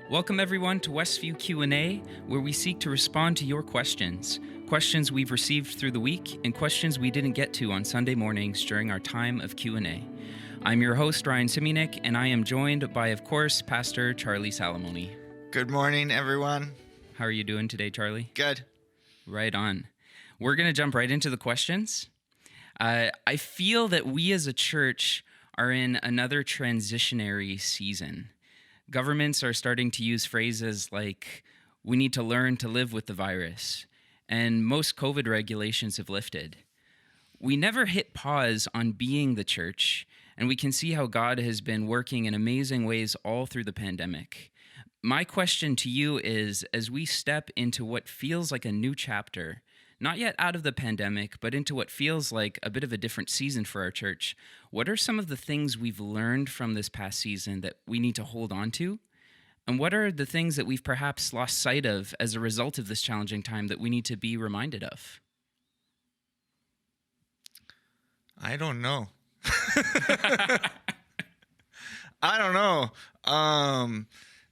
Welcome everyone to Westview Q&A, where we seek to respond to your questions. Questions we've received through the week and questions we didn't get to on Sunday mornings during our time of Q&A. I'm your host, Ryan Siminek, and I am joined by, of course, Pastor Charlie Salamoni. Good morning, everyone. How are you doing today, Charlie? Good. Right on. We're going to jump right into the questions. I feel that we as a church are in another transitionary season. Governments are starting to use phrases like, we need to learn to live with the virus, and most COVID regulations have lifted. We never hit pause on being the church, and we can see how God has been working in amazing ways all through the pandemic. My question to you is, as we step into what feels like a new chapter, not yet out of the pandemic, but into what feels like a bit of a different season for our church, what are some of the things we've learned from this past season that we need to hold on to? And what are the things that we've perhaps lost sight of as a result of this challenging time that we need to be reminded of? I don't know. I don't know.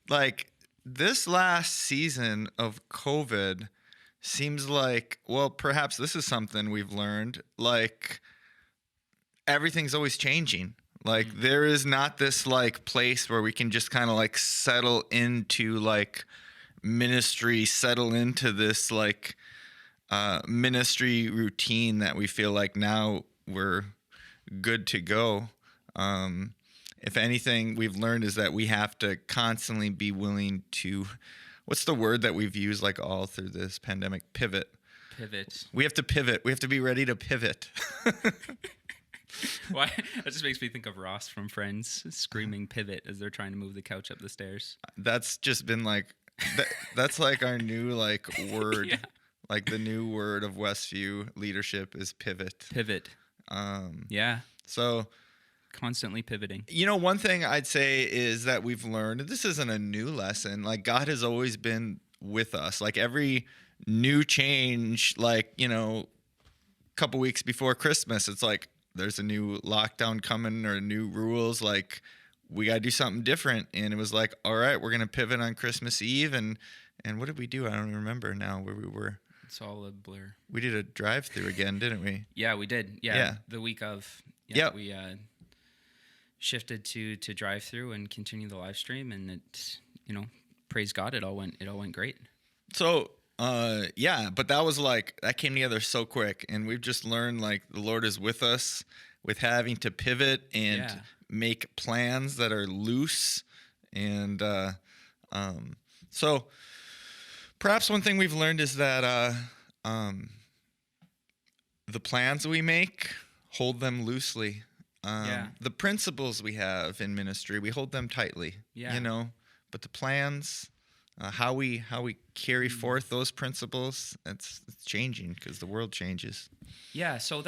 Like this last season of COVID seems like, well, perhaps this is something we've learned, like everything's always changing. Like there is not this like place where we can just kind of like settle into like ministry, settle into this like ministry routine that we feel like now we're good to go. If anything we've learned is that we have to constantly be willing to, what's the word that we've used like all through this pandemic? Pivot. We have to pivot. We have to be ready to pivot. Why? That just makes me think of Ross from Friends screaming pivot as they're trying to move the couch up the stairs. That's just been like, that's like our new like word. Yeah. Like the new word of Westview leadership is pivot. Yeah. So Constantly pivoting. you know, one thing I'd say is that we've learned, this isn't a new lesson, like God has always been with us. Like every new change, like, you know, a couple weeks before Christmas, it's like there's a new lockdown coming or new rules, like we got to do something different. And it was like, all right, we're going to pivot on Christmas Eve. And what did we do? I don't remember now where we were. It's all a blur. We did a drive-through again, didn't we? Yeah, we did. Yeah. The week of. Yeah. We shifted to drive-through and continue the live stream, and it, you know, praise God, it all went great. So, but that was like, that came together so quick, and we've just learned like the Lord is with us with having to pivot and make plans that are loose. And so perhaps one thing we've learned is that the plans we make, hold them loosely. The principles we have in ministry, we hold them tightly, you know, but the plans, how we carry forth those principles, it's changing because the world changes. Yeah. So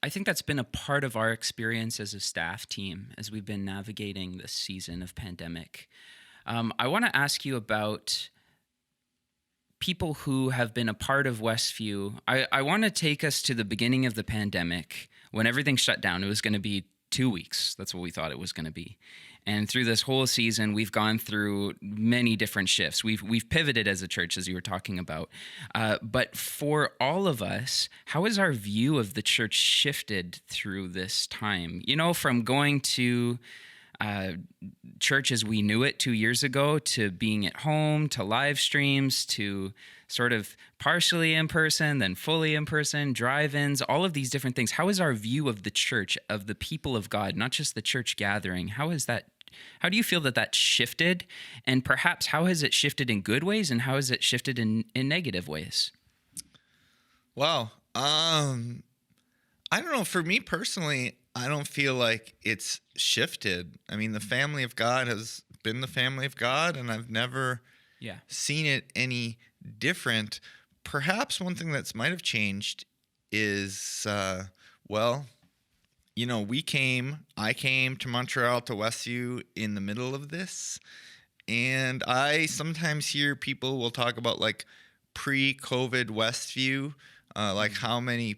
I think that's been a part of our experience as a staff team as we've been navigating this season of pandemic. I want to ask you about people who have been a part of Westview. I want to take us to the beginning of the pandemic when everything shut down. It was going to be 2 weeks. That's what we thought it was going to be. And through this whole season, we've gone through many different shifts. We've pivoted as a church, as you were talking about. But for all of us, how has our view of the church shifted through this time? You know, from going to church as we knew it 2 years ago, to being at home, to live streams, to sort of partially in person, then fully in person, drive-ins, all of these different things. How is our view of the church, of the people of God, not just the church gathering, how do you feel that shifted? And perhaps how has it shifted in good ways, and how has it shifted in negative ways? Wow. I don't know. For me personally, I don't feel like it's shifted. I mean, the family of God has been the family of God, and I've never seen it any different. Perhaps one thing that might have changed is, you know, I came to Montreal, to Westview in the middle of this, and I sometimes hear people will talk about like pre-COVID Westview, like how many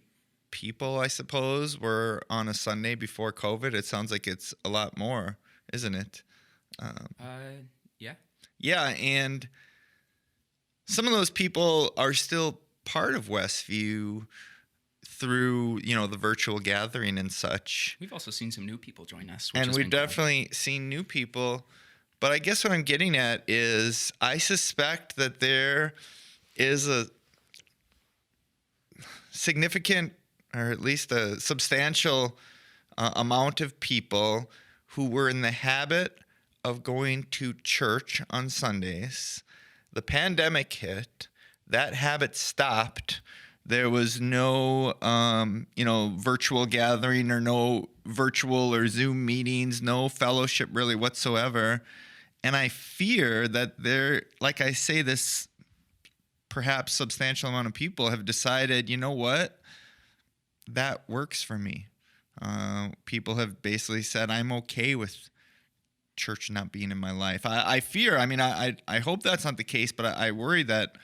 people, I suppose, were on a Sunday before COVID. It sounds like it's a lot more, isn't it? Yeah. Yeah, and some of those people are still part of Westview through, the virtual gathering and such. We've also seen some new people join us, which And has we've been cool. definitely seen new people. But I guess what I'm getting at is I suspect that there is a significant, or at least a substantial amount of people who were in the habit of going to church on Sundays. The pandemic hit, that habit stopped. There was no, virtual gathering or no virtual or Zoom meetings, no fellowship really whatsoever. And I fear that like I say, this perhaps substantial amount of people have decided, you know what, that works for me. People have basically said, I'm okay with church not being in my life. I fear, I hope that's not the case, but I worry that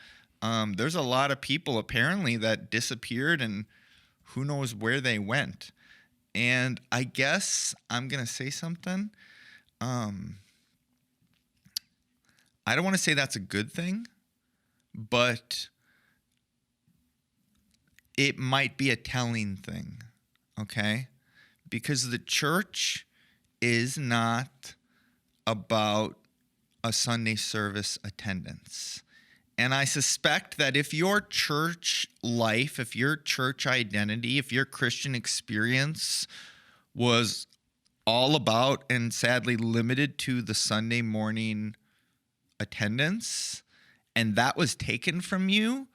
there's a lot of people apparently that disappeared and who knows where they went. And I guess I'm going to say something. I don't want to say that's a good thing, but it might be a telling thing, okay? Because the church is not about a Sunday service attendance. And I suspect that if your church life, if your church identity, if your Christian experience was all about and sadly limited to the Sunday morning attendance, and that was taken from you,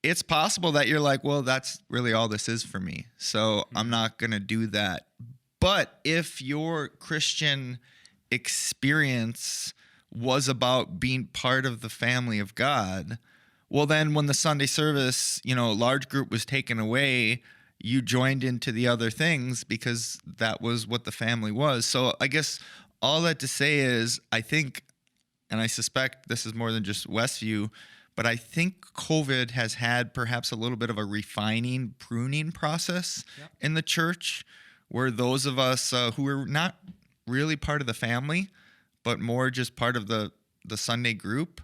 it's possible that you're like, well, that's really all this is for me, so I'm not going to do that. But if your Christian experience was about being part of the family of God, well, then when the Sunday service, large group was taken away, you joined into the other things because that was what the family was. So I guess all that to say is, I think, and I suspect this is more than just Westview, but I think COVID has had perhaps a little bit of a refining, pruning process in the church, where those of us who are not really part of the family, but more just part of the Sunday group,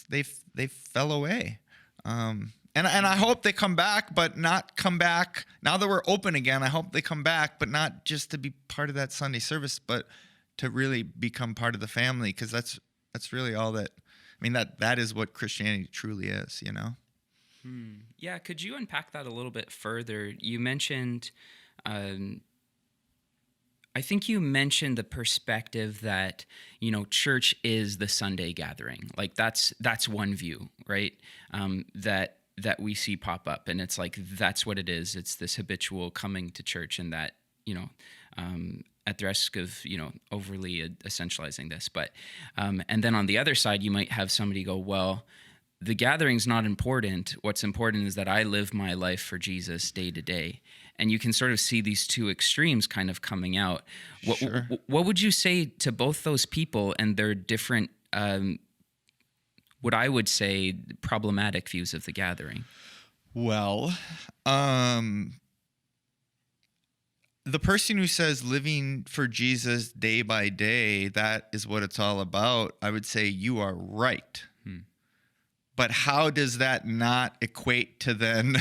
they fell away. And I hope they come back, but not come back now that we're open again. I hope they come back, but not just to be part of that Sunday service, but to really become part of the family, because that's really all that. That is what Christianity truly is, Yeah, could you unpack that a little bit further? You mentioned, I think you mentioned the perspective that, church is the Sunday gathering. Like that's one view, right? That we see pop up, and it's like, that's what it is. It's this habitual coming to church, and that, at the risk of, overly essentializing this, but, and then on the other side, you might have somebody go, well, the gathering's not important. What's important is that I live my life for Jesus day to day. And you can sort of see these two extremes kind of coming out. Sure. What would you say to both those people and their different, what I would say, problematic views of the gathering? Well, the person who says living for Jesus day by day, that is what it's all about, I would say you are right. But how does that not equate to then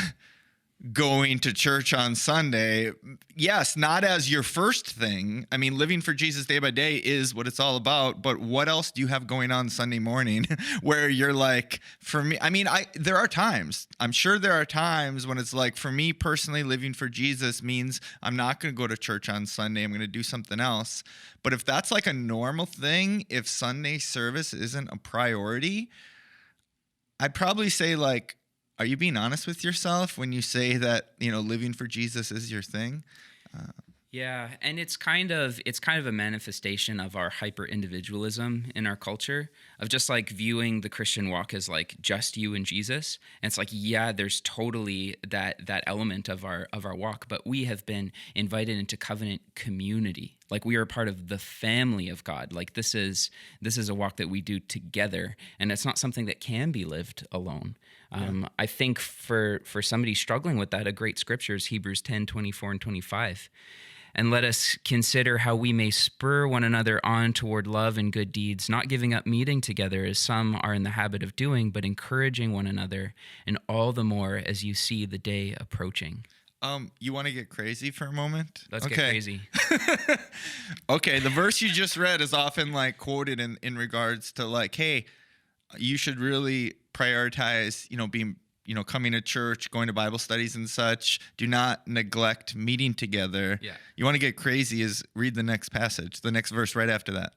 going to church on Sunday? Yes, not as your first thing. Living for Jesus day by day is what it's all about. But what else do you have going on Sunday morning where you're like, for me, there are times, I'm sure there are times when it's like, for me personally, living for Jesus means I'm not going to go to church on Sunday. I'm going to do something else. But if that's like a normal thing, if Sunday service isn't a priority, I'd probably say, like, are you being honest with yourself when you say that, living for Jesus is your thing? Yeah, and it's kind of a manifestation of our hyper individualism in our culture, of just like viewing the Christian walk as like just you and Jesus. And it's like, yeah, there's totally that element of our walk, but we have been invited into covenant community. Like, we are part of the family of God. Like, this is a walk that we do together, and it's not something that can be lived alone. I think for somebody struggling with that, a great scripture is Hebrews 10:24 and 25. And let us consider how we may spur one another on toward love and good deeds, not giving up meeting together as some are in the habit of doing, but encouraging one another, and all the more as you see the day approaching. You want to get crazy for a moment? Let's get crazy. Okay, the verse you just read is often like quoted in regards to like, hey, you should really prioritize, being, coming to church, going to Bible studies and such. Do not neglect meeting together. Yeah. You want to get crazy is read the next passage, the next verse right after that.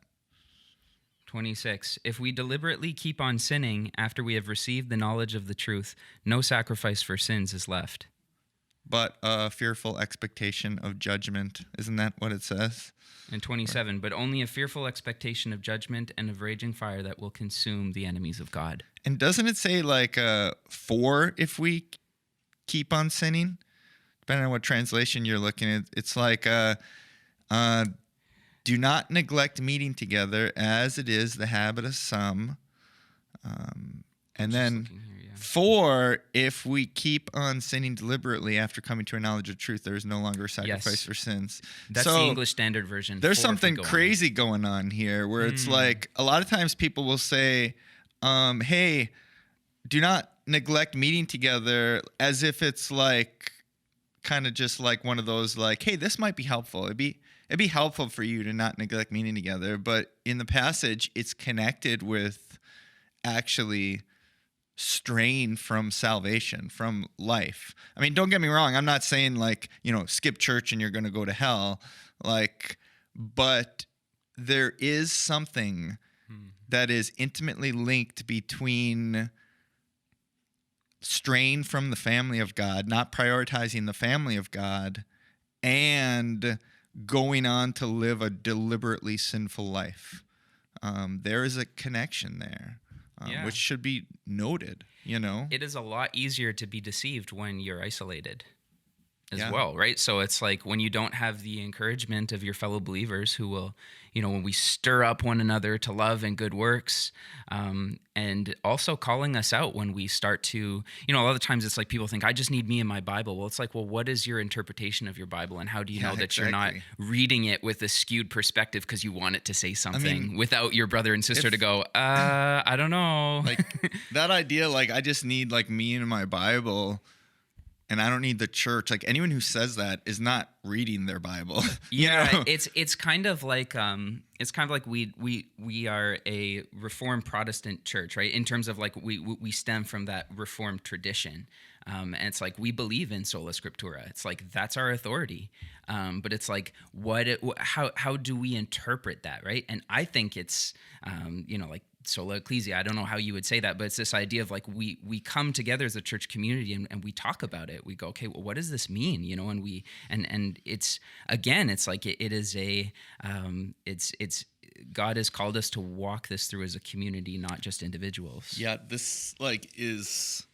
26. If we deliberately keep on sinning after we have received the knowledge of the truth, no sacrifice for sins is left. But a fearful expectation of judgment. Isn't that what it says? And 27. But only a fearful expectation of judgment and of raging fire that will consume the enemies of God. And doesn't it say like for if we keep on sinning? Depending on what translation you're looking at, it's like do not neglect meeting together as it is the habit of some. And then for if we keep on sinning deliberately after coming to a knowledge of truth, there is no longer a sacrifice for sins. That's the English Standard Version. There's something crazy going on here where it's like a lot of times people will say, hey, do not neglect meeting together, as if it's like kind of just like one of those like, hey, this might be helpful. It'd be helpful for you to not neglect meeting together. But in the passage, it's connected with actually strain from salvation, from life. I mean, don't get me wrong. I'm not saying like, skip church and you're going to go to hell. Like, but there is something that is intimately linked between strain from the family of God, not prioritizing the family of God, and going on to live a deliberately sinful life. There is a connection there. Which should be noted, It is a lot easier to be deceived when you're isolated as well, right? So it's like when you don't have the encouragement of your fellow believers who will, when we stir up one another to love and good works, and also calling us out when we start to, a lot of times it's like people think, I just need me and my Bible. Well, it's like, well, what is your interpretation of your Bible? And how do you know that you're not reading it with a skewed perspective because you want it to say something without your brother and sister to go, I don't know. Like that idea, like I just need like me and my Bible, and I don't need the church. Like anyone who says that is not reading their Bible. It's kind of like we are a Reformed Protestant church, right? In terms of like we stem from that Reformed tradition, and it's like we believe in sola scriptura. It's like that's our authority, but it's like how do we interpret that, right? And I think it's like sola ecclesia. I don't know how you would say that, but it's this idea of like we come together as a church community and we talk about it. We go, okay, well, what does this mean? And we and it's again, it's like it is a it's God has called us to walk this through as a community, not just individuals. Yeah, this is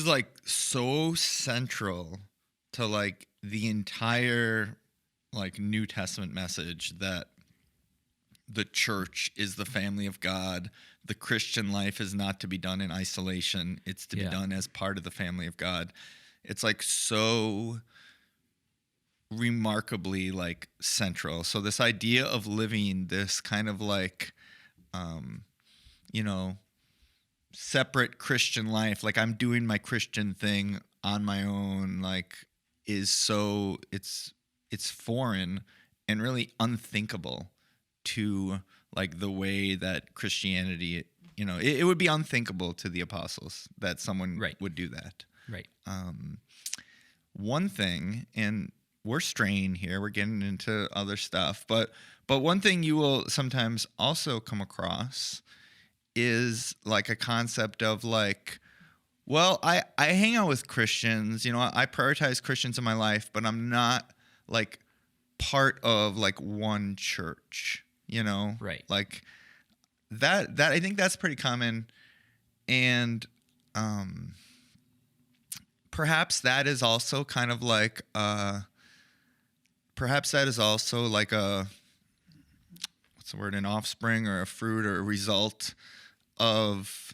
like so central to like the entire like New Testament message that the church is the family of God. The Christian life is not to be done in isolation. It's to be done as part of the family of God. It's like so remarkably like central. So this idea of living this kind of like, separate Christian life, like I'm doing my Christian thing on my own, like is so it's foreign and really unthinkable to like the way that Christianity, it would be unthinkable to the apostles that someone would do that. Right. One thing, and we're straying here, we're getting into other stuff, but one thing you will sometimes also come across is like a concept of like, well, I hang out with Christians, I prioritize Christians in my life, but I'm not like part of like one church. Right. Like that I think that's pretty common. And perhaps that is also kind of like what's the word, an offspring or a fruit or a result of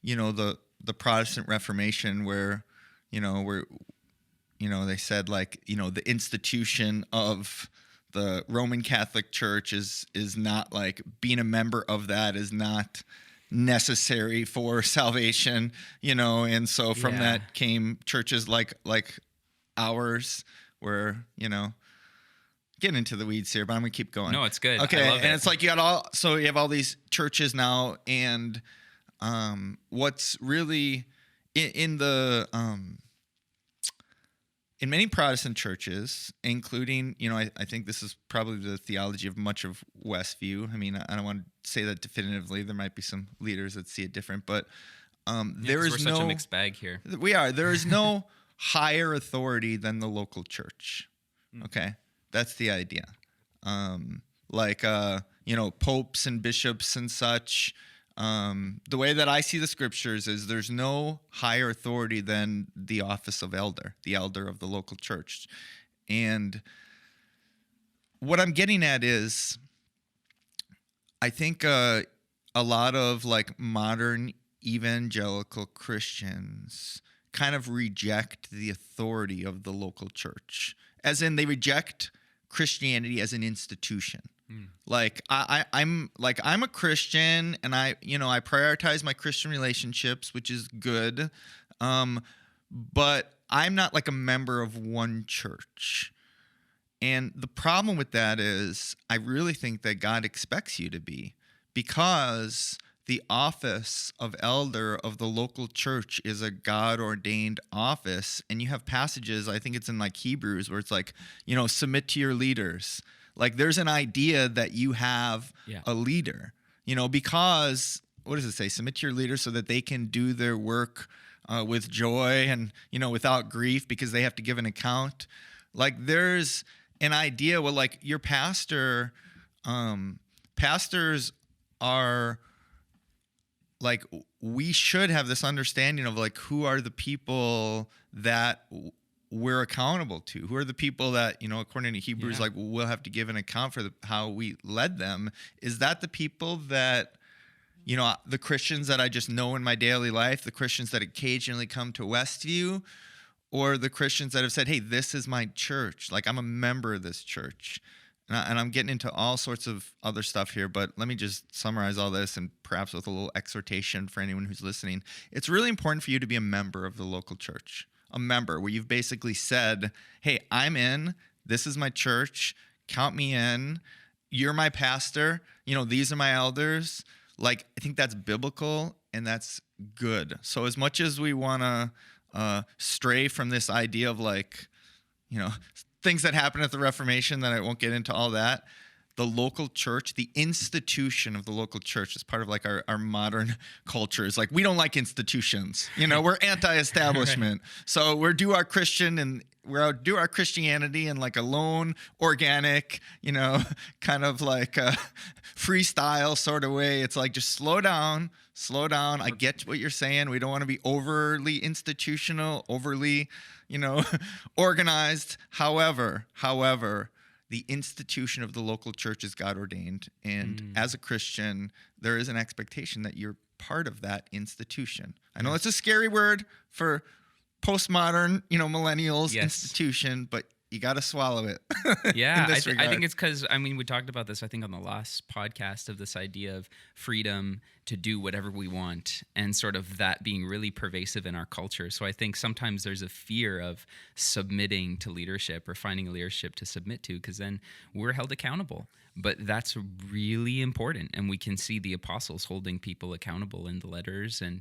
the Protestant Reformation, where they said like, the institution of the Roman Catholic Church is not like being a member of that is not necessary for salvation, and so from Yeah. that came churches like ours where, getting into the weeds here, but I'm gonna keep going. No, it's good. Okay, I love and it. it's like you have all these churches now, and what's really in the in many Protestant churches, including, I think this is probably the theology of much of Westview. I mean, I don't want to say that definitively. There might be some leaders that see it different, but there 'Cause is we're no such a mixed bag here. we are. There is no higher authority than the local church. Okay, that's the idea. Like popes and bishops and such. The way that I see the scriptures is there's no higher authority than the office of elder, the elder of the local church. And what I'm getting at is, I think a lot of like modern evangelical Christians kind of reject the authority of the local church, as in they reject Christianity as an institution. Like I'm a Christian, and I prioritize my Christian relationships, which is good, but I'm not like a member of one church. And the problem with that is I really think that God expects you to be, because the office of elder of the local church is a God-ordained office. And you have passages, I think it's in like Hebrews, where it's like, submit to your leaders. Like there's an idea that you have a leader, because what does it say? Submit to your leaders so that they can do their work with joy and, without grief, because they have to give an account. Like there's an idea, well, like your pastors are like, we should have this understanding of like, who are the people that we're accountable to? Who are the people that, according to Hebrews, like we'll have to give an account for how we led them? Is that the people that, the Christians that I just know in my daily life, the Christians that occasionally come to Westview, or the Christians that have said, hey, this is my church, like I'm a member of this church? And I'm getting into all sorts of other stuff here, but let me just summarize all this, and perhaps with a little exhortation for anyone who's listening. It's really important for you to be a member of the local church, a member where you've basically said, hey, I'm in, this is my church, count me in, you're my pastor, these are my elders. Like, I think that's biblical and that's good. So as much as we want to stray from this idea of like, things that happened at the Reformation, that I won't get into all that, the local church, the institution of the local church, is part of like our modern culture. Is like, we don't like institutions. We're anti-establishment. Right. So we're do our Christianity in like a lone, organic, kind of like a freestyle sort of way. It's like, just slow down. I get what you're saying. We don't want to be overly institutional, overly, organized. However, the institution of the local church is God ordained. And as a Christian, there is an expectation that you're part of that institution. I know it's a scary word for postmodern, millennials, institution, but you got to swallow it. Yeah, I think it's because, we talked about this, I think, on the last podcast, of this idea of freedom to do whatever we want, and sort of that being really pervasive in our culture. So I think sometimes there's a fear of submitting to leadership, or finding a leadership to submit to, because then we're held accountable. But that's really important, and we can see the apostles holding people accountable in the letters, and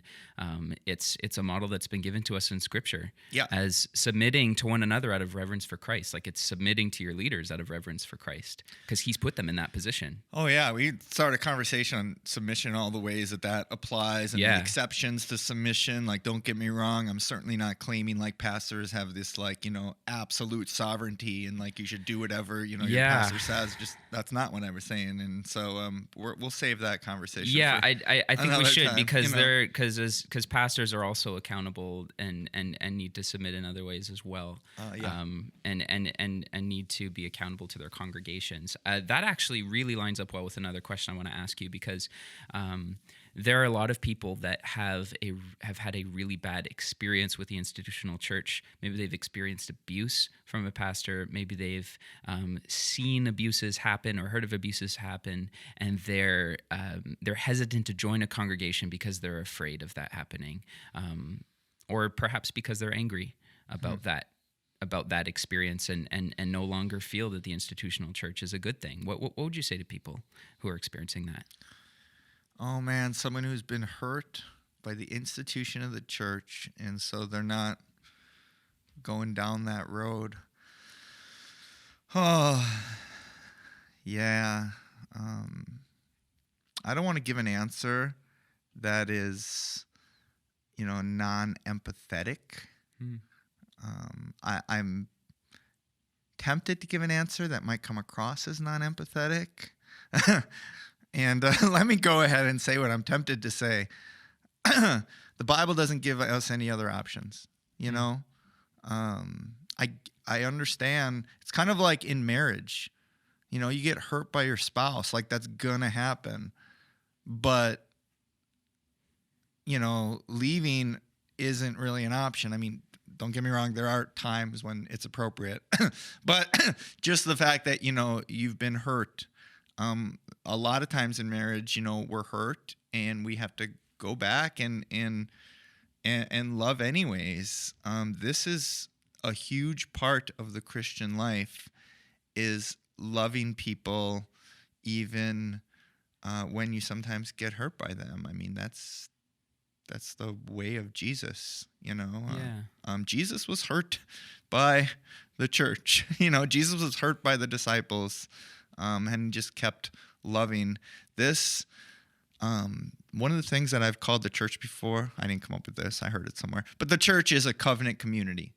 it's a model that's been given to us in Scripture as submitting to one another out of reverence for Christ. Like, it's submitting to your leaders out of reverence for Christ, because He's put them in that position. Oh yeah, we started a conversation on submission, all the ways that applies, and the exceptions to submission. Like, don't get me wrong, I'm certainly not claiming like pastors have this like absolute sovereignty, and like you should do whatever your pastor says. Just that's not what I was saying, and so we'll save that conversation. Yeah, I think we should, time, because because pastors are also accountable and need to submit in other ways as well. And need to be accountable to their congregations. That actually really lines up well with another question I want to ask you, because there are a lot of people that have had a really bad experience with the institutional church. Maybe they've experienced abuse from a pastor. Maybe they've seen abuses happen or heard of abuses happen, and they're hesitant to join a congregation because they're afraid of that happening, or perhaps because they're angry about that experience and no longer feel that the institutional church is a good thing. What would you say to people who are experiencing that? Oh man, someone who's been hurt by the institution of the church, and so they're not going down that road. Oh, yeah. I don't want to give an answer that is, non-empathetic. I'm tempted to give an answer that might come across as non-empathetic. And let me go ahead and say what I'm tempted to say. The Bible doesn't give us any other options, I understand. It's kind of like in marriage. You get hurt by your spouse. Like, that's going to happen. But, leaving isn't really an option. I mean, don't get me wrong. There are times when it's appropriate. But just the fact that, you've been hurt. A lot of times in marriage, we're hurt and we have to go back and love anyways. This is a huge part of the Christian life, is loving people even when you sometimes get hurt by them. I mean, that's the way of Jesus, Jesus was hurt by the church. Jesus was hurt by the disciples, and just kept loving this. One of the things that I've called the church before, I didn't come up with this, I heard it somewhere, but the church is a covenant community.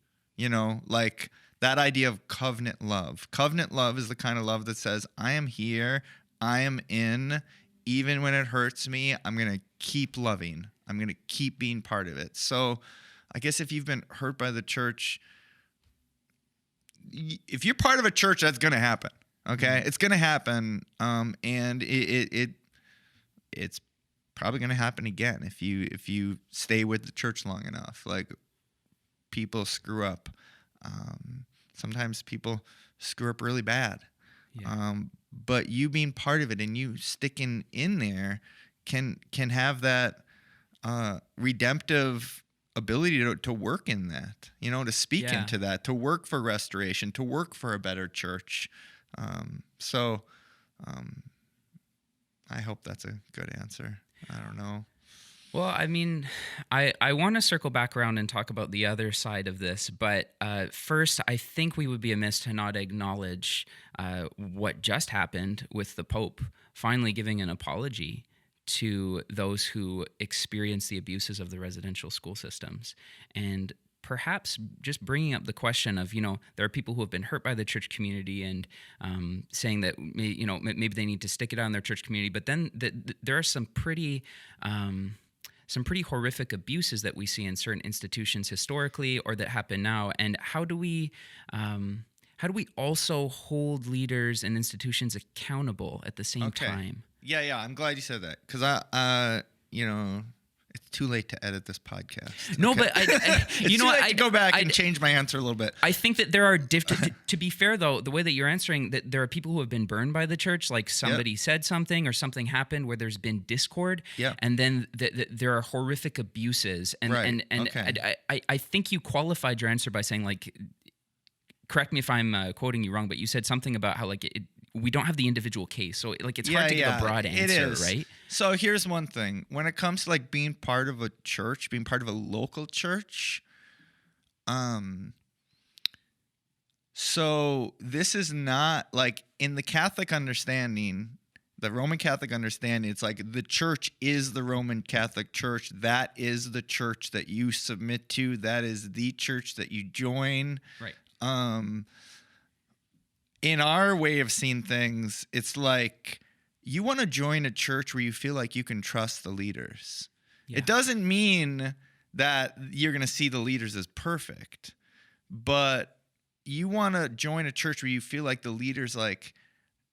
Like that idea of covenant love. Covenant love is the kind of love that says, I am here, I am in, even when it hurts me, I'm going to keep loving. I'm going to keep being part of it. So I guess if you've been hurt by the church, if you're part of a church, that's going to happen. Okay. It's going to happen. And it's probably going to happen again. If you stay with the church long enough, like, people screw up. Sometimes people screw up really bad. Yeah. But you being part of it and you sticking in there can have that redemptive ability to work in that, to speak into that, to work for restoration, to work for a better church. So I hope that's a good answer. I don't know. Well, I mean, I want to circle back around and talk about the other side of this, but first, I think we would be amiss to not acknowledge what just happened with the Pope finally giving an apology to those who experience the abuses of the residential school systems. And perhaps just bringing up the question of, there are people who have been hurt by the church community and saying that, maybe they need to stick it out in their church community. But then there are some pretty horrific abuses that we see in certain institutions historically or that happen now. And how do we also hold leaders and institutions accountable at the same time? Yeah. I'm glad you said that, because it's too late to edit this podcast. No, but I go back and change my answer a little bit. I think that there are to be fair though, the way that you're answering, that there are people who have been burned by the church, like somebody said something or something happened where there's been discord, and then there are horrific abuses, and I think you qualified your answer by saying, like, correct me if I'm quoting you wrong, but you said something about how, like, we don't have the individual case, so like it's hard to give a broad answer, right? So here's one thing: when it comes to like being part of a church, being part of a local church, so this is not like in the Catholic understanding, the Roman Catholic understanding. It's like the church is the Roman Catholic Church. That is the church that you submit to. That is the church that you join. Right. In our way of seeing things, it's like you want to join a church where you feel like you can trust the leaders. Yeah. It doesn't mean that you're going to see the leaders as perfect, but you want to join a church where you feel like the leaders, like,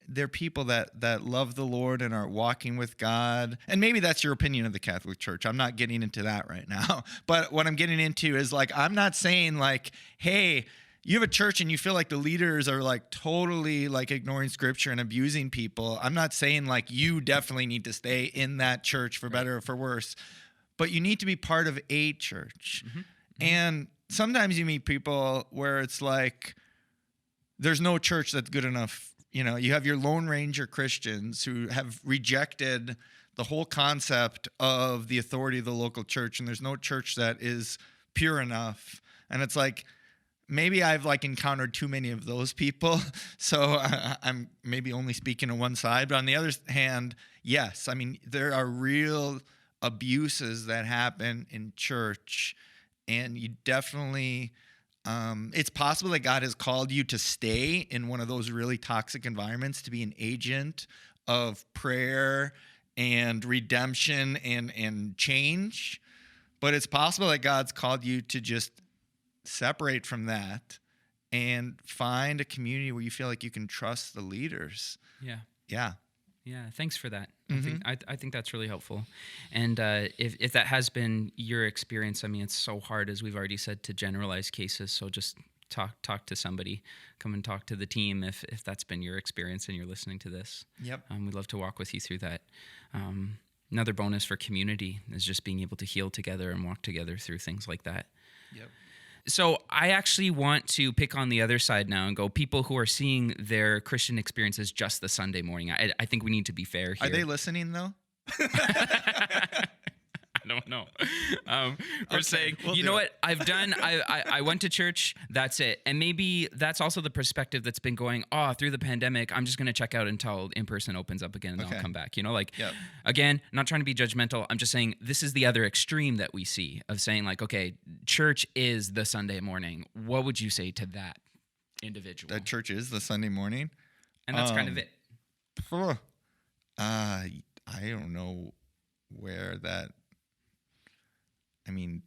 they're people that love the Lord and are walking with God. And maybe that's your opinion of the Catholic Church. I'm not getting into that right now. But what I'm getting into is like, I'm not saying like, hey, you have a church and you feel like the leaders are like totally like ignoring scripture and abusing people. I'm not saying like you definitely need to stay in that church for better or for worse, but you need to be part of a church. Mm-hmm. And sometimes you meet people where it's like, there's no church that's good enough. You know, you have your Lone Ranger Christians who have rejected the whole concept of the authority of the local church, and there's no church that is pure enough. And it's like, maybe I've like encountered too many of those people. So I'm maybe only speaking on one side, but on the other hand, yes, I mean, there are real abuses that happen in church, and you definitely, it's possible that God has called you to stay in one of those really toxic environments, to be an agent of prayer and redemption and change. But it's possible that God's called you to just separate from that and find a community where you feel like you can trust the leaders. Yeah. Yeah. Yeah, thanks for that. Mm-hmm. I think that's really helpful. And if that has been your experience, I mean, it's so hard, as we've already said, to generalize cases. So just talk to somebody, come and talk to the team if that's been your experience and you're listening to this. Yep. We'd love to walk with you through that. Another bonus for community is just being able to heal together and walk together through things like that. Yep. So I actually want to pick on the other side now and go, people who are seeing their Christian experience as just the Sunday morning. I think we need to be fair here. Are they listening though? I don't know. We're saying, you know what I've done? I went to church. That's it. And maybe that's also the perspective that's been going, through the pandemic, I'm just going to check out until in-person opens up again and then I'll come back. You know, like, again, not trying to be judgmental. I'm just saying this is the other extreme that we see of saying like, okay, church is the Sunday morning. What would you say to that individual? That church is the Sunday morning? And that's kind of it. I don't know where that... I mean,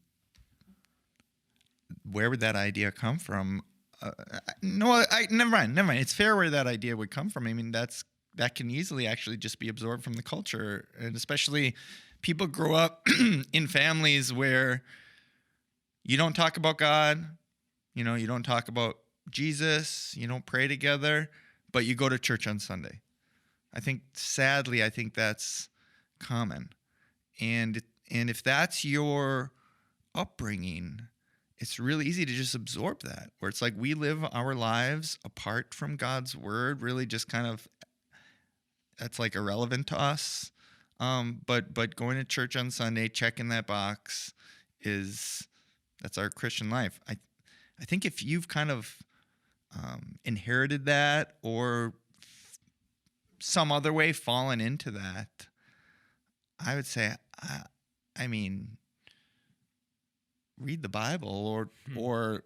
where would that idea come from? Never mind. It's fair where that idea would come from. I mean, that can easily actually just be absorbed from the culture. And especially people grow up in families where you don't talk about God, you know, you don't talk about Jesus, you don't pray together, but you go to church on Sunday. Sadly, I think that's common. And if that's your upbringing, it's really easy to just absorb that, where it's like we live our lives apart from God's word, really just kind of, that's like irrelevant to us. But going to church on Sunday, checking that box, that's our Christian life. I think if you've kind of inherited that or some other way fallen into that, I would say, I mean, read the Bible or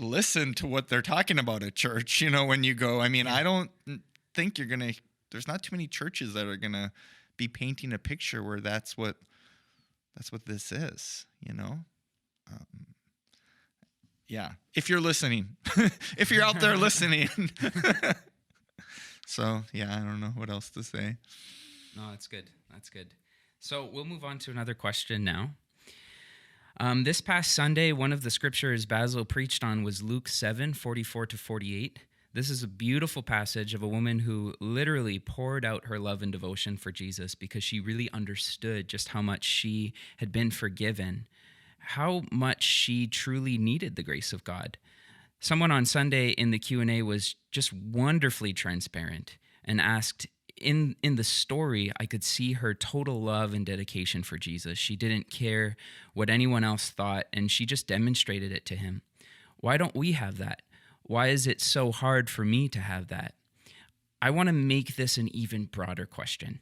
listen to what they're talking about at church, you know, when you go. I mean, I don't think there's not too many churches that are going to be painting a picture where that's what this is, you know? Yeah. If you're listening, if you're out there listening. So, yeah, I don't know what else to say. No, that's good. That's good. So we'll move on to another question now. This past Sunday, one of the scriptures Basil preached on was Luke 7:44-48. This is a beautiful passage of a woman who literally poured out her love and devotion for Jesus because she really understood just how much she had been forgiven, how much she truly needed the grace of God. Someone on Sunday in the Q&A was just wonderfully transparent and asked, in the story, I could see her total love and dedication for Jesus. She didn't care what anyone else thought, and she just demonstrated it to him. Why don't we have that? Why is it so hard for me to have that? I want to make this an even broader question.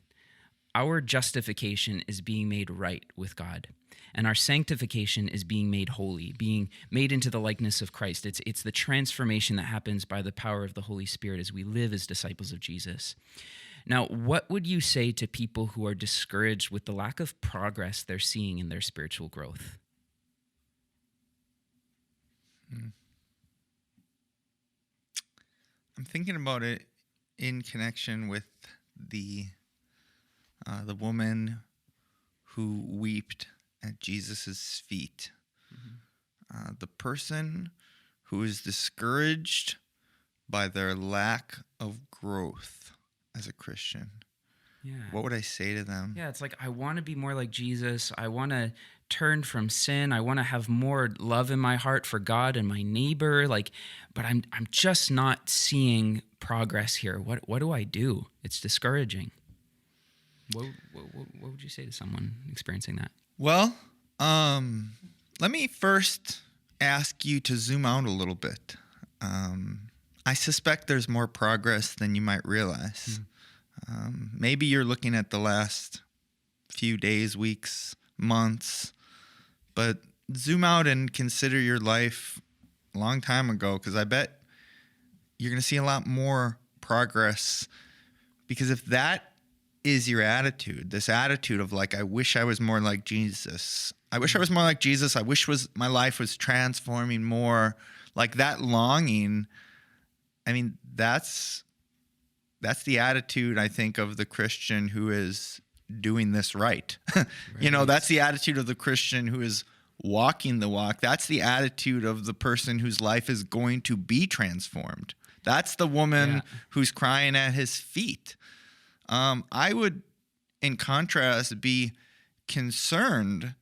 Our justification is being made right with God, and our sanctification is being made holy, being made into the likeness of Christ. It's the transformation that happens by the power of the Holy Spirit as we live as disciples of Jesus. Now, what would you say to people who are discouraged with the lack of progress they're seeing in their spiritual growth? I'm thinking about it in connection with the woman who wept at Jesus' feet. The person who is discouraged by their lack of growth as a Christian. Yeah. What would I say to them? Yeah, it's like I want to be more like Jesus. I want to turn from sin. I want to have more love in my heart for God and my neighbor. Like, but I'm just not seeing progress here. What do I do? It's discouraging. What would you say to someone experiencing that? Well, let me first ask you to zoom out a little bit. I suspect there's more progress than you might realize. Maybe you're looking at the last few days, weeks, months, but zoom out and consider your life a long time ago, because I bet you're going to see a lot more progress. Because if that is your attitude, this attitude of like, I wish I was more like Jesus. I wish I was more like Jesus. I wish my life was transforming more. Like that longing, I mean, that's the attitude, I think, of the Christian who is doing this right. You know, that's the attitude of the Christian who is walking the walk. That's the attitude of the person whose life is going to be transformed. That's the woman who's crying at his feet. I would, in contrast, be concerned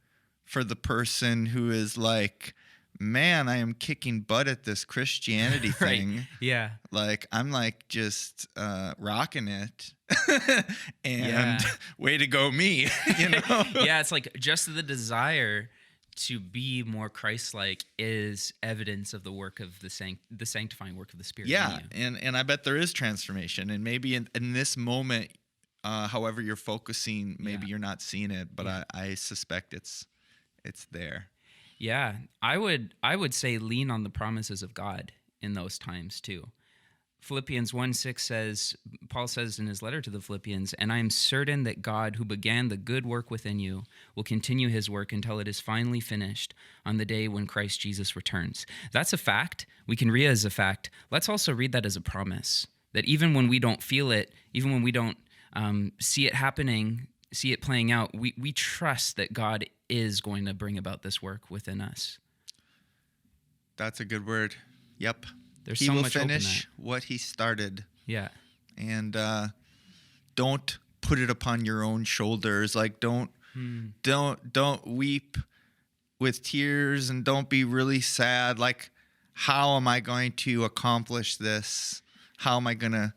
for the person who is like, man, I am kicking butt at this Christianity thing. Yeah. Like, I'm like just rocking it. And way to go me, you know? Yeah, it's like just the desire to be more Christ-like is evidence of the work of the sanctifying work of the Spirit. Yeah, in you. and I bet there is transformation. And maybe in this moment, however you're focusing, maybe you're not seeing it, but I suspect it's there. Yeah, I would say lean on the promises of God in those times too. Philippians 1:6 says, Paul says in his letter to the Philippians, "And I am certain that God, who began the good work within you, will continue his work until it is finally finished on the day when Christ Jesus returns." That's a fact. We can read it as a fact. Let's also read that as a promise, that even when we don't feel it, even when we don't see it happening, see it playing out, we trust that God is going to bring about this work within us. That's a good word. Yep. There's he so will much hope in finish that. what he started. Yeah. And don't put it upon your own shoulders. Like don't weep with tears, and don't be really sad. Like, how am I going to accomplish this? How am I going to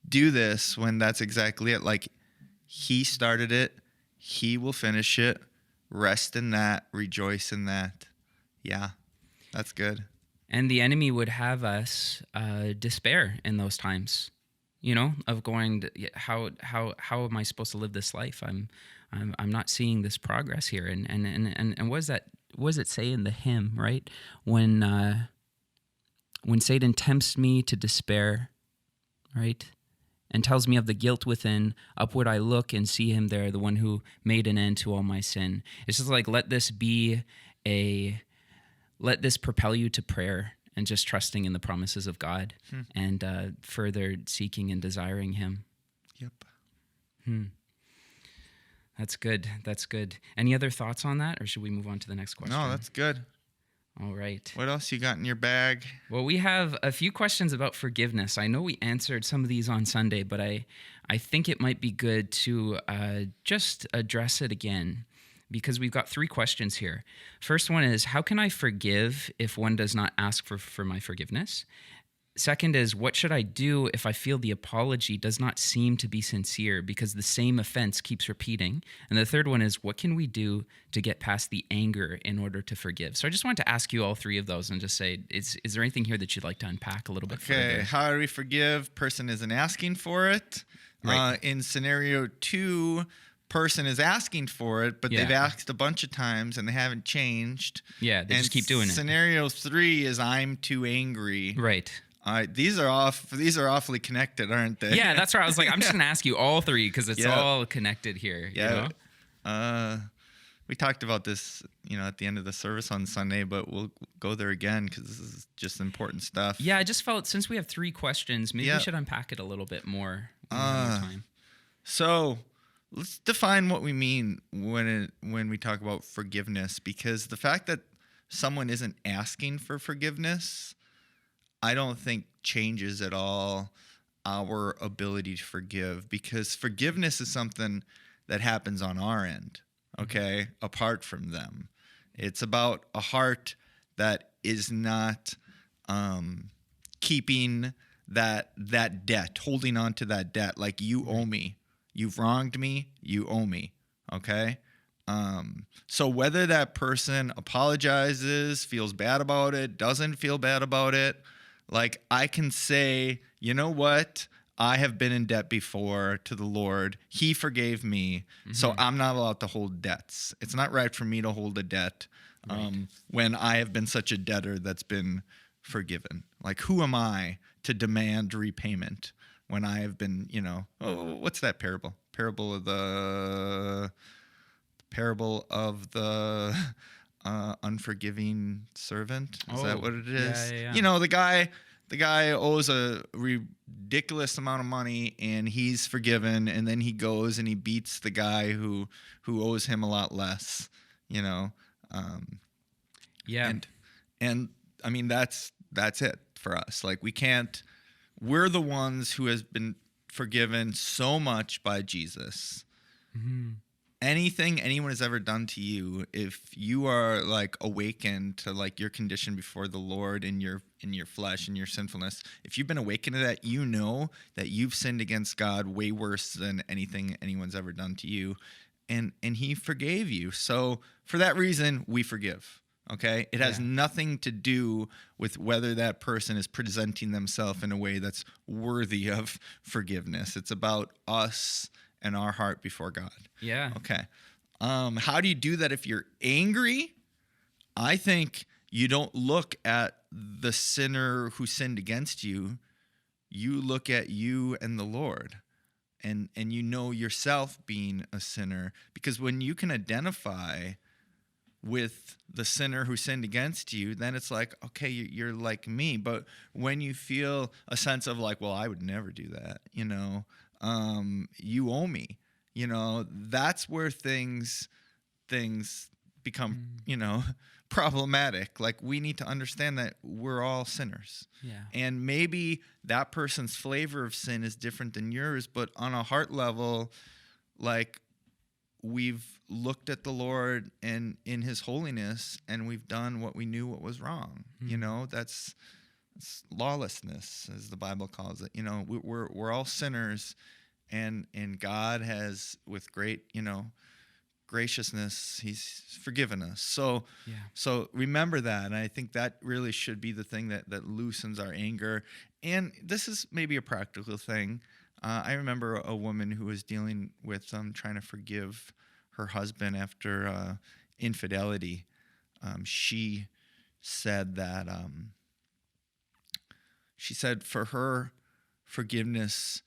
do this, when that's exactly it? Like, he started it. He will finish it. Rest in that. Rejoice in that. Yeah, that's good. And the enemy would have us despair in those times, you know, of going, how am I supposed to live this life? I'm not seeing this progress here. And what does it say in the hymn, right? When Satan tempts me to despair, right, and tells me of the guilt within, upward I look and see him there, the one who made an end to all my sin. It's just like, let this propel you to prayer and just trusting in the promises of God and further seeking and desiring him. Yep. That's good. That's good. Any other thoughts on that, or should we move on to the next question? No, that's good. All right. What else you got in your bag? Well, we have a few questions about forgiveness. I know we answered some of these on Sunday, but I think it might be good to just address it again, because we've got 3 questions here. First one is, how can I forgive if one does not ask for my forgiveness? Second is, what should I do if I feel the apology does not seem to be sincere because the same offense keeps repeating? And the third one is, what can we do to get past the anger in order to forgive? So I just wanted to ask you all 3 of those and just say, is there anything here that you'd like to unpack a little bit further? Okay, how do we forgive? Person isn't asking for it. Right. In scenario 2, person is asking for it, but they've asked a bunch of times and they haven't changed. Yeah, they just keep doing it. Scenario 3 is I'm too angry. Right. These are awfully connected, aren't they? Yeah, that's right. I was like, I'm just gonna ask you all 3 because it's all connected here. Yeah. You know? we talked about this, at the end of the service on Sunday, but we'll go there again because this is just important stuff. Yeah, I just felt since we have 3 questions, maybe Yeah. we should unpack it a little bit more when we have more time. So let's define what we mean when we talk about forgiveness, because the fact that someone isn't asking for forgiveness, I don't think changes at all our ability to forgive, because forgiveness is something that happens on our end, okay, apart from them. It's about a heart that is not keeping that debt, holding on to that debt, like you owe me. You've wronged me, you owe me, okay? So whether that person apologizes, feels bad about it, doesn't feel bad about it, like I can say, you know what? I have been in debt before to the Lord. He forgave me, so I'm not allowed to hold debts. It's not right for me to hold a debt when I have been such a debtor that's been forgiven. Like, who am I to demand repayment when I have been, what's that parable? Parable of the unforgiving servant. Is that what it is? Yeah. The guy owes a ridiculous amount of money and he's forgiven, and then he goes and he beats the guy who owes him a lot less. Yeah. And I mean that's it for us. Like we're the ones who has been forgiven so much by Jesus. Anything anyone has ever done to you, if you are like awakened to like your condition before the Lord in your flesh and your sinfulness, if you've been awakened to that, you know that you've sinned against God way worse than anything anyone's ever done to you, and he forgave you. So for that reason, we forgive. Okay, it has nothing to do with whether that person is presenting themselves in a way that's worthy of forgiveness. It's about us and our heart before God. Yeah. Okay. How do you do that if you're angry? I think you don't look at the sinner who sinned against you. You look at you and the Lord, and you know yourself being a sinner, because when you can identify with the sinner who sinned against you, then it's like, okay, you're like me. But when you feel a sense of like, well, I would never do that, you owe me, that's where things become, problematic. Like, we need to understand that we're all sinners. Yeah. And maybe that person's flavor of sin is different than yours, but on a heart level, like, we've looked at the Lord and in his holiness, and we've done what we knew what was wrong. That's lawlessness, as the Bible calls it. We're all sinners, and God has, with great, graciousness, he's forgiven us. So remember that. And I think that really should be the thing that loosens our anger. And this is maybe a practical thing. I remember a woman who was dealing with trying to forgive her husband after infidelity. She said that for her, forgiveness,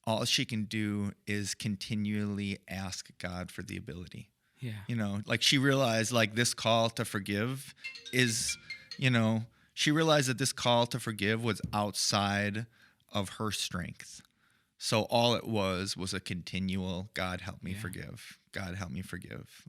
all she can do is continually ask God for the ability. Yeah. Like, she realized, like, this call to forgive is, she realized that this call to forgive was outside of her strength. So all it was a continual, God help me forgive. God help me forgive.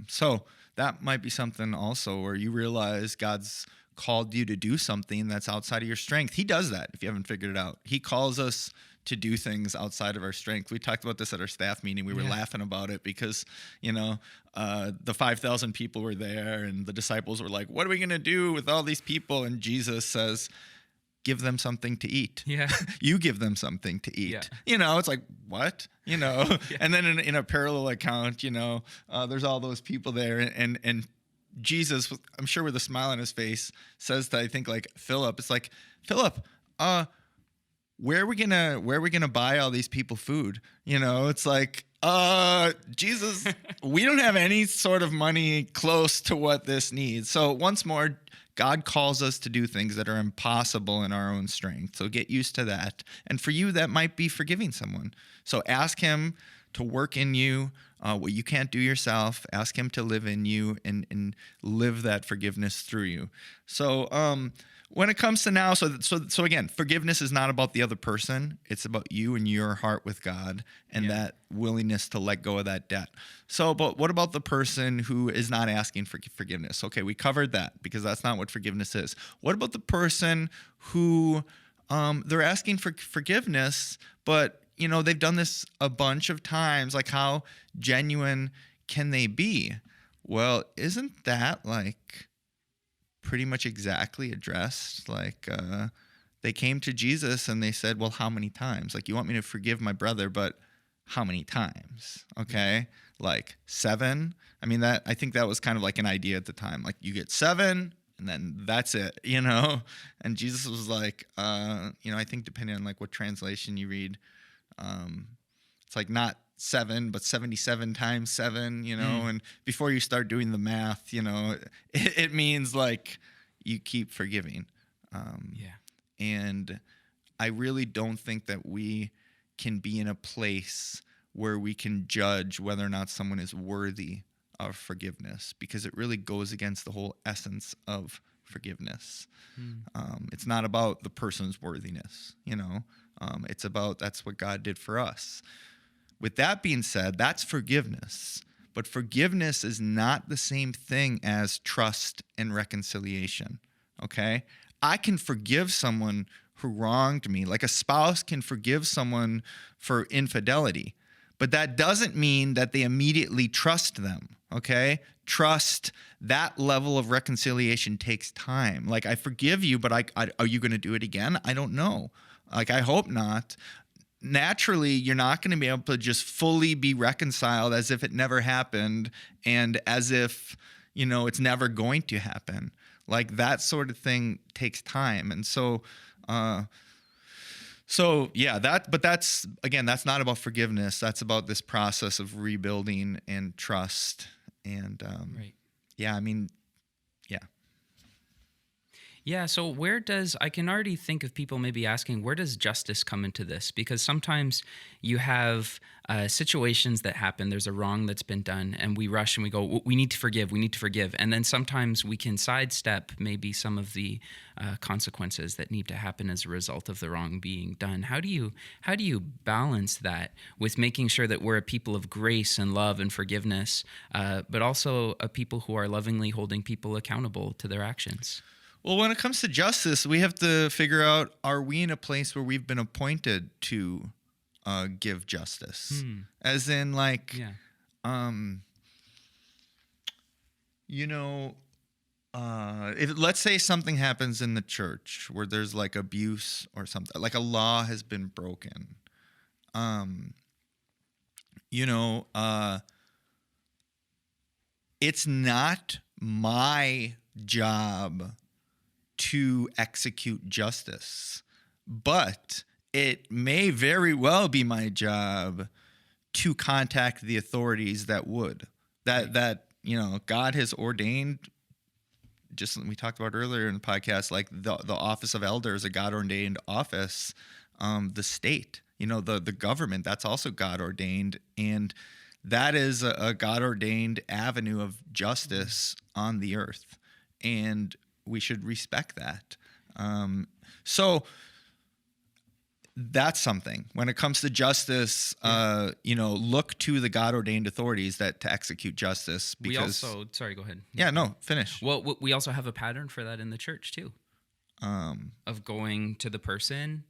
So that might be something also where you realize God's called you to do something that's outside of your strength. He does that, if you haven't figured it out. He calls us to do things outside of our strength. We talked about this at our staff meeting. We were laughing about it because, the 5,000 people were there, and the disciples were like, what are we going to do with all these people? And Jesus says, give them something to eat. Yeah. You give them something to eat. Yeah. It's like, what? And then in a parallel account, there's all those people there, and Jesus, I'm sure with a smile on his face, says to, I think, like, Philip, it's like, Philip, where are we gonna buy all these people food? It's like, Jesus, we don't have any sort of money close to what this needs. So once more, God calls us to do things that are impossible in our own strength. So get used to that. And for you, that might be forgiving someone. So ask him to work in you what you can't do yourself. Ask him to live in you and live that forgiveness through you. So when it comes to now, so again, forgiveness is not about the other person. It's about you and your heart with God and that willingness to let go of that debt. So, but what about the person who is not asking for forgiveness? Okay, we covered that because that's not what forgiveness is. What about the person who they're asking for forgiveness, but they've done this a bunch of times? Like, how genuine can they be? Well, isn't that like pretty much exactly addressed? Like, they came to Jesus and they said, well, how many times? Like, you want me to forgive my brother, but how many times? Okay. Like 7. I mean, I think that was kind of like an idea at the time. Like, you get 7 and then that's it, And Jesus was like, I think depending on like what translation you read, it's like not 7, but 77 times 7, and before you start doing the math, it means like you keep forgiving. And I really don't think that we can be in a place where we can judge whether or not someone is worthy of forgiveness, because it really goes against the whole essence of forgiveness. It's not about the person's worthiness, it's about that's what God did for us. With that being said, that's forgiveness. But forgiveness is not the same thing as trust and reconciliation, okay? I can forgive someone who wronged me, like a spouse can forgive someone for infidelity, but that doesn't mean that they immediately trust them, okay? Trust, that level of reconciliation takes time. Like, I forgive you, but are you going to do it again? I don't know. Like, I hope not. Naturally, you're not going to be able to just fully be reconciled as if it never happened and as if, it's never going to happen. Like, that sort of thing takes time. And so yeah, but that's not about forgiveness. That's about this process of rebuilding and trust. And Right. yeah, I mean, yeah. Yeah, so I can already think of people maybe asking, where does justice come into this? Because sometimes you have situations that happen, there's a wrong that's been done, and we rush and we go, we need to forgive. And then sometimes we can sidestep maybe some of the consequences that need to happen as a result of the wrong being done. How do you balance that with making sure that we're a people of grace and love and forgiveness, but also a people who are lovingly holding people accountable to their actions? Well, when it comes to justice, we have to figure out, are we in a place where we've been appointed to give justice? As in, like, if let's say something happens in the church where there's like abuse or something, like a law has been broken, it's not my job to execute justice, but it may very well be my job to contact the authorities that God has ordained. Just we talked about earlier in the podcast, like the office of elder is a God ordained office. The state, the government, that's also God ordained, and that is a God ordained avenue of justice on the earth, and we should respect that. So that's something. When it comes to justice, look to the God-ordained authorities to execute justice. Because sorry, go ahead. Yeah, no, finish. Well, we also have a pattern for that in the church too, of going to the person,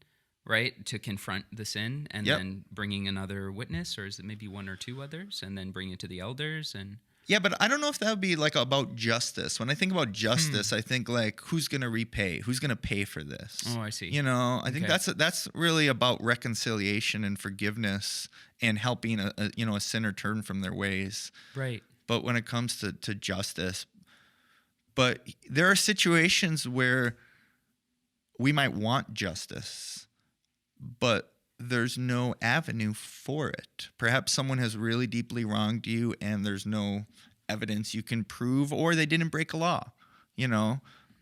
right, to confront the sin, and then bringing another witness, or is it maybe one or two others, and then bring it to the elders and. Yeah, but I don't know if that would be like about justice. When I think about justice, I think like, who's going to repay? Who's going to pay for this? Oh, I see. I think that's really about reconciliation and forgiveness and helping a sinner turn from their ways. Right. But when it comes to justice, but there are situations where we might want justice, but there's no avenue for it. Perhaps someone has really deeply wronged you and there's no evidence you can prove, or they didn't break a law,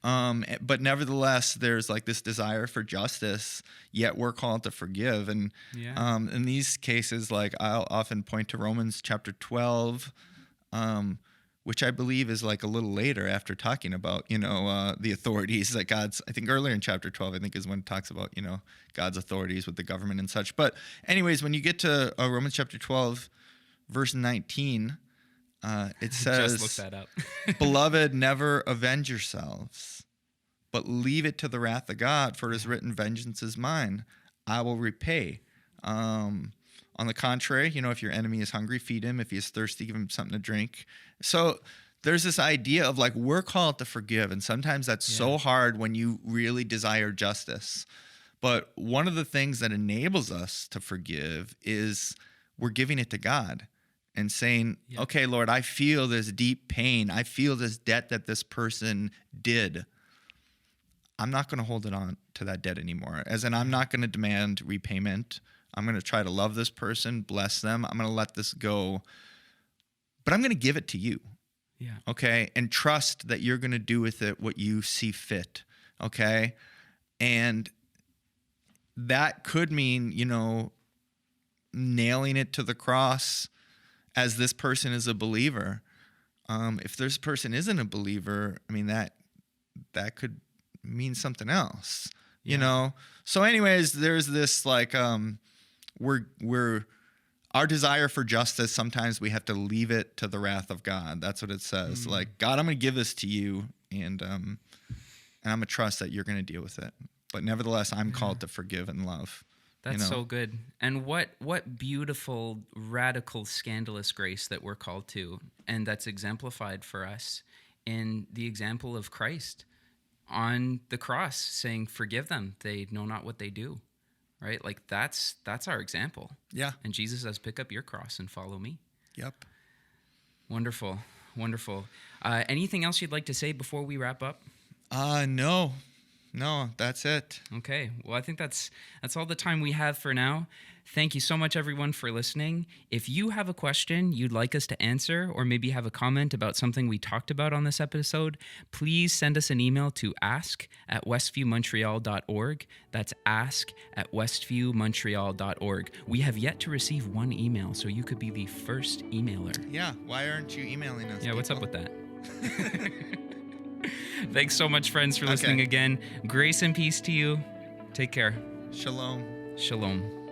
But nevertheless, there's like this desire for justice, yet we're called to forgive. And in these cases, like I'll often point to Romans chapter 12, which I believe is like a little later after talking about, the authorities that God's, I think earlier in chapter 12, I think is when it talks about, God's authorities with the government and such. But anyways, when you get to Romans chapter 12, verse 19, it says, just look that up. Beloved, never avenge yourselves, but leave it to the wrath of God, for it is written, vengeance is mine, I will repay. On the contrary, if your enemy is hungry, feed him. If he is thirsty, give him something to drink. So there's this idea of like, we're called to forgive. And sometimes that's so hard when you really desire justice. But one of the things that enables us to forgive is we're giving it to God and saying, okay, Lord, I feel this deep pain. I feel this debt that this person did. I'm not going to hold it on to that debt anymore. As in, I'm not going to demand repayment. I'm going to try to love this person, bless them. I'm going to let this go. But I'm going to give it to you. Yeah. Okay? And trust that you're going to do with it what you see fit. Okay? And that could mean, nailing it to the cross as this person is a believer. If this person isn't a believer, I mean, that could mean something else, So anyways, there's this like, we're our desire for justice. Sometimes we have to leave it to the wrath of God. That's what it says. Like, God, I'm going to give this to you. And I'm going to trust that you're going to deal with it. But nevertheless, I'm called to forgive and love. That's so good. And what beautiful, radical, scandalous grace that we're called to. And that's exemplified for us in the example of Christ on the cross saying, forgive them. They know not what they do. Right? Like that's our example. Yeah. And Jesus says, pick up your cross and follow me. Yep. Wonderful. Wonderful. Anything else you'd like to say before we wrap up? No, that's it. Okay. Well, I think that's all the time we have for now. Thank you so much, everyone, for listening. If you have a question you'd like us to answer, or maybe have a comment about something we talked about on this episode, please send us an email to ask@westviewmontreal.org. That's ask@westviewmontreal.org. We have yet to receive one email, so you could be the first emailer. Yeah. Why aren't you emailing us? Yeah, what's up with that? Thanks so much, friends, for listening again. Grace and peace to you. Take care. Shalom. Shalom.